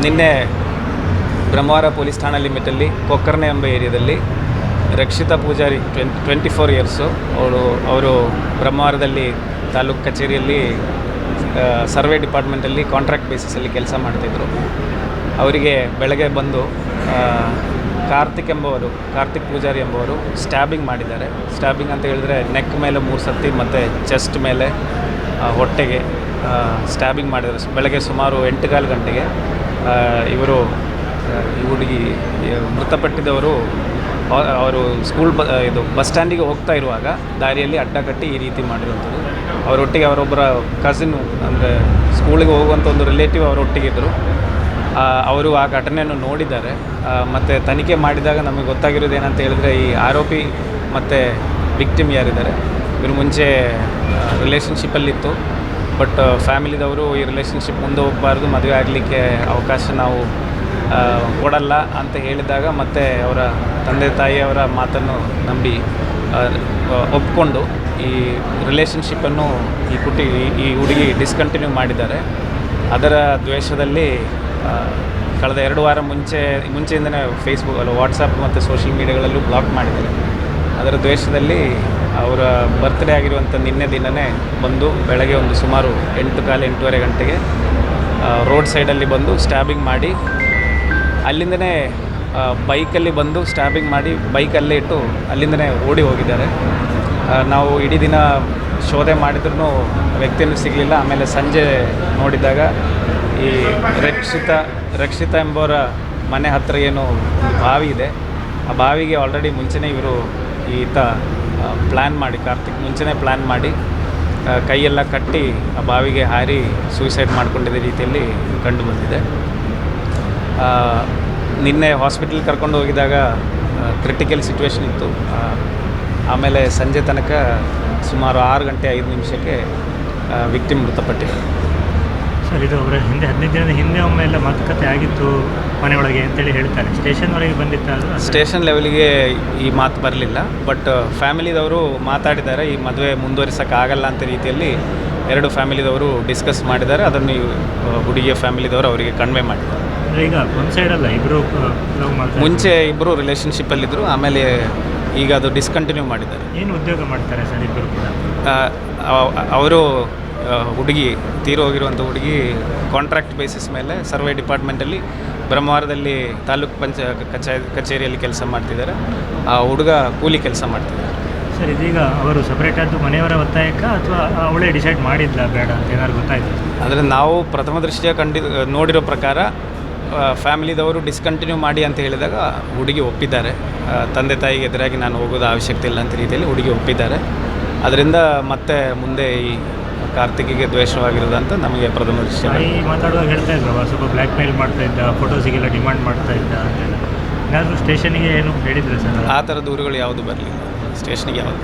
ನಿನ್ನೆ ಬ್ರಹ್ಮವಾರ ಪೊಲೀಸ್ ಠಾಣಾ ಲಿಮಿಟಲ್ಲಿ ಕೊಕ್ಕರ್ನೆ ಎಂಬ ಏರಿಯಾದಲ್ಲಿ ರಕ್ಷಿತಾ ಪೂಜಾರಿ 24 ಇಯರ್ಸು ಅವರು ಬ್ರಹ್ಮವಾರದಲ್ಲಿ ತಾಲೂಕು ಕಚೇರಿಯಲ್ಲಿ ಸರ್ವೆ ಡಿಪಾರ್ಟ್ಮೆಂಟಲ್ಲಿ ಕಾಂಟ್ರಾಕ್ಟ್ ಬೇಸಿಸಲ್ಲಿ ಕೆಲಸ ಮಾಡ್ತಿದ್ದರು. ಅವರಿಗೆ ಬೆಳಗ್ಗೆ ಬಂದು ಕಾರ್ತಿಕ್ ಪೂಜಾರಿ ಎಂಬವರು ಸ್ಟ್ಯಾಬಿಂಗ್ ಮಾಡಿದ್ದಾರೆ. ಸ್ಟ್ಯಾಬಿಂಗ್ ಅಂತ ಹೇಳಿದ್ರೆ ನೆಕ್ ಮೇಲೆ 3 ಸತಿ ಮತ್ತು ಚೆಸ್ಟ್ ಮೇಲೆ ಹೊಟ್ಟೆಗೆ ಸ್ಟ್ಯಾಬಿಂಗ್ ಮಾಡಿದ್ದಾರೆ. ಬೆಳಗ್ಗೆ ಸುಮಾರು 8:15 ಗಂಟೆಗೆ ಈ ಹುಡುಗಿ ಮೃತಪಟ್ಟಿದ್ದವರು ಅವರು ಬಸ್ ಸ್ಟ್ಯಾಂಡಿಗೆ ಹೋಗ್ತಾ ಇರುವಾಗ ದಾರಿಯಲ್ಲಿ ಅಡ್ಡಗಟ್ಟಿ ಈ ರೀತಿ ಮಾಡಿರುವಂಥದ್ದು. ಅವರೊಟ್ಟಿಗೆ ಅವರೊಬ್ಬರ ಕಸಿನ್ನು ಅಂದರೆ ಸ್ಕೂಲಿಗೆ ಹೋಗುವಂಥ ಒಂದು ರಿಲೇಟಿವ್ ಅವರೊಟ್ಟಿಗಿದ್ದರು. ಅವರು ಆ ಘಟನೆಯನ್ನು ನೋಡಿದ್ದಾರೆ. ಮತ್ತು ತನಿಖೆ ಮಾಡಿದಾಗ ನಮಗೆ ಗೊತ್ತಾಗಿರೋದು ಏನಂತ ಹೇಳಿದ್ರೆ, ಈ ಆರೋಪಿ ಮತ್ತು ವಿಕ್ಟಿಮ್ ಯಾರಿದ್ದಾರೆ ಇವರು ಮುಂಚೆ ರಿಲೇಷನ್ಶಿಪ್ಪಲ್ಲಿತ್ತು. ಬಟ್ ಫ್ಯಾಮಿಲಿದವರು ಈ ರಿಲೇಷನ್ಶಿಪ್ ಮುಂದೆ ಹೋಗಬಾರ್ದು, ಮದುವೆ ಆಗಲಿಕ್ಕೆ ಅವಕಾಶ ನಾವು ಕೊಡಲ್ಲ ಅಂತ ಹೇಳಿದಾಗ ಮತ್ತೆ ಅವರ ತಂದೆ ತಾಯಿಯವರ ಮಾತನ್ನು ನಂಬಿ ಒಪ್ಕೊಂಡು ಈ ರಿಲೇಷನ್ಶಿಪ್ಪನ್ನು ಈ ಹುಡುಗಿ ಡಿಸ್ಕಂಟಿನ್ಯೂ ಮಾಡಿದ್ದಾರೆ. ಅದರ ದ್ವೇಷದಲ್ಲಿ ಕಳೆದ 2 ವಾರ ಮುಂಚೆಯಿಂದನೇ ಫೇಸ್ಬುಕ್ ವಾಟ್ಸಪ್ ಮತ್ತು ಸೋಷಿಯಲ್ ಮೀಡಿಯಾಗಳಲ್ಲೂ ಬ್ಲಾಕ್ ಮಾಡಿದ್ದಾರೆ. ಅದರ ದ್ವೇಷದಲ್ಲಿ ಅವರ ಬರ್ತ್ಡೇ ಆಗಿರುವಂಥ ನಿನ್ನೆ ದಿನವೇ ಬಂದು ಬೆಳಗ್ಗೆ ಒಂದು ಸುಮಾರು 8:15-8:30 ಗಂಟೆಗೆ ರೋಡ್ ಸೈಡಲ್ಲಿ ಬಂದು ಸ್ಟ್ಯಾಬಿಂಗ್ ಮಾಡಿ, ಅಲ್ಲಿಂದನೇ ಬೈಕಲ್ಲಿ ಬಂದು ಸ್ಟ್ಯಾಬಿಂಗ್ ಮಾಡಿ ಬೈಕಲ್ಲೇ ಇಟ್ಟು ಅಲ್ಲಿಂದನೇ ಓಡಿ ಹೋಗಿದ್ದಾರೆ. ನಾವು ಇಡೀ ದಿನ ಶೋಧೆ ಮಾಡಿದ್ರೂ ವ್ಯಕ್ತಿಯನ್ನು ಸಿಗಲಿಲ್ಲ. ಆಮೇಲೆ ಸಂಜೆ ನೋಡಿದಾಗ ಈ ರಕ್ಷಿತಾ ಎಂಬವರ ಮನೆ ಹತ್ತಿರ ಏನು ಬಾವಿ ಇದೆ, ಆ ಬಾವಿಗೆ ಆಲ್ರೆಡಿ ಮುಂಚೆನೇ ಈತ ಪ್ಲ್ಯಾನ್ ಮಾಡಿ, ಕಾರ್ತಿಕ್ ಮುಂಚೆನೇ ಪ್ಲ್ಯಾನ್ ಮಾಡಿ ಕೈಯೆಲ್ಲ ಕಟ್ಟಿ ಆ ಬಾವಿಗೆ ಹಾರಿ ಸೂಸೈಡ್ ಮಾಡ್ಕೊಂಡಿದ್ದ ರೀತಿಯಲ್ಲಿ ಕಂಡು ಬಂದಿದೆ. ನಿನ್ನೆ ಹಾಸ್ಪಿಟಲ್ ಕರ್ಕೊಂಡು ಹೋಗಿದಾಗ ಕ್ರಿಟಿಕಲ್ ಸಿಚುವೇಶನ್ ಇತ್ತು. ಆಮೇಲೆ ಸಂಜೆ ತನಕ ಸುಮಾರು 6:05 ವಿಕ್ಟಿಮ್ ಮೃತಪಟ್ಟಿದ್ದಾರೆ. ಸರ್, ಇದು ಅವರ ಹಿಂದೆ 15 ದಿನದ ಹಿಂದೆ ಒಮ್ಮೆ ಎಲ್ಲ ಮಾತುಕತೆ ಆಗಿತ್ತು ಮನೆಯೊಳಗೆ ಅಂತೇಳಿ ಹೇಳ್ತಾರೆ. ಸ್ಟೇಷನ್ವರೆಗೆ ಬಂದಿತ್ತು ಅದು? ಸ್ಟೇಷನ್ ಲೆವೆಲ್ಗೆ ಈ ಮಾತು ಬರಲಿಲ್ಲ. ಬಟ್ ಫ್ಯಾಮಿಲಿದವರು ಮಾತಾಡಿದ್ದಾರೆ, ಈ ಮದುವೆ ಮುಂದುವರಿಸೋಕ್ಕಾಗಲ್ಲ ಅಂತ ರೀತಿಯಲ್ಲಿ 2 ಫ್ಯಾಮಿಲಿದವರು ಡಿಸ್ಕಸ್ ಮಾಡಿದ್ದಾರೆ. ಅದನ್ನು ಹುಡುಗಿಯ ಫ್ಯಾಮಿಲಿದವರು ಅವರಿಗೆ ಕನ್ವೆ ಮಾಡಿದ್ದಾರೆ. ಈಗ ಒಂದು ಸೈಡಲ್ಲ, ಇಬ್ಬರು ಮುಂಚೆ ಇಬ್ಬರು ರಿಲೇಷನ್ಶಿಪ್ಪಲ್ಲಿದ್ದರು, ಆಮೇಲೆ ಈಗ ಅದು ಡಿಸ್ಕಂಟಿನ್ಯೂ ಮಾಡಿದ್ದಾರೆ. ಏನು ಉದ್ಯೋಗ ಮಾಡ್ತಾರೆ ಸರ್ ಇಬ್ಬರು ಕೂಡ? ಅವರು ಹುಡುಗಿ ತೀರೋಗಿರುವಂಥ ಹುಡುಗಿ ಕಾಂಟ್ರಾಕ್ಟ್ ಬೇಸಿಸ್ ಮೇಲೆ ಸರ್ವೆ ಡಿಪಾರ್ಟ್ಮೆಂಟಲ್ಲಿ ಬ್ರಹ್ಮವಾರದಲ್ಲಿ ತಾಲೂಕು ಕಚೇರಿಯಲ್ಲಿ ಕೆಲಸ ಮಾಡ್ತಿದ್ದಾರೆ. ಆ ಹುಡುಗ ಕೂಲಿ ಕೆಲಸ ಮಾಡ್ತಿದ್ದಾರೆ. ಸರ್, ಇದೀಗ ಅವರು ಸಪ್ರೇಟ್ ಆದ್ದು ಮನೆಯವರ ಒತ್ತಾಯಕ್ಕ ಅಥವಾ ಅವಳೇ ಡಿಸೈಡ್ ಮಾಡಿದ್ದ ಬೇಡ ಅಂತ ಏನಾದ್ರು ಗೊತ್ತಾಯಿತು? ಆದರೆ ನಾವು ಪ್ರಥಮ ದೃಷ್ಟಿಯ ನೋಡಿರೋ ಪ್ರಕಾರ ಫ್ಯಾಮಿಲಿದವರು ಡಿಸ್ಕಂಟಿನ್ಯೂ ಮಾಡಿ ಅಂತ ಹೇಳಿದಾಗ ಹುಡುಗಿ ಒಪ್ಪಿದ್ದಾರೆ. ತಂದೆ ತಾಯಿಗೆ ಎದುರಾಗಿ ನಾನು ಹೋಗೋದು ಅವಶ್ಯಕತೆ ಇಲ್ಲ ಅಂತ ರೀತಿಯಲ್ಲಿ ಹುಡುಗಿ ಒಪ್ಪಿದ್ದಾರೆ. ಅದರಿಂದ ಮತ್ತೆ ಮುಂದೆ ಈ ಕಾರ್ತಿಕಿಗೆ ದ್ವೇಷವಾಗಿರೋದಂತ ನಮಗೆ ಪ್ರಥಮ ದೃಷ್ಟಿ. ಮಾತಾಡುವಾಗ ಹೇಳ್ತಾ ಇದ್ರು ಸ್ವಲ್ಪ ಬ್ಲ್ಯಾಕ್ ಮೇಲ್ ಮಾಡ್ತಾ ಇದ್ದ, ಫೋಟೋಸಿಗೆಲ್ಲ ಡಿಮಾಂಡ್ ಮಾಡ್ತಾ ಇದ್ದ ಅಂತೆಲ್ಲ. ಏನಾದರೂ ಸ್ಟೇಷನಿಗೆ ಏನು ಹೇಳಿದ್ರೆ ಸರ್? ಆ ಥರ ದೂರುಗಳು ಯಾವುದು ಬರಲಿಲ್ಲ ಸ್ಟೇಷನಿಗೆ ಯಾವುದು.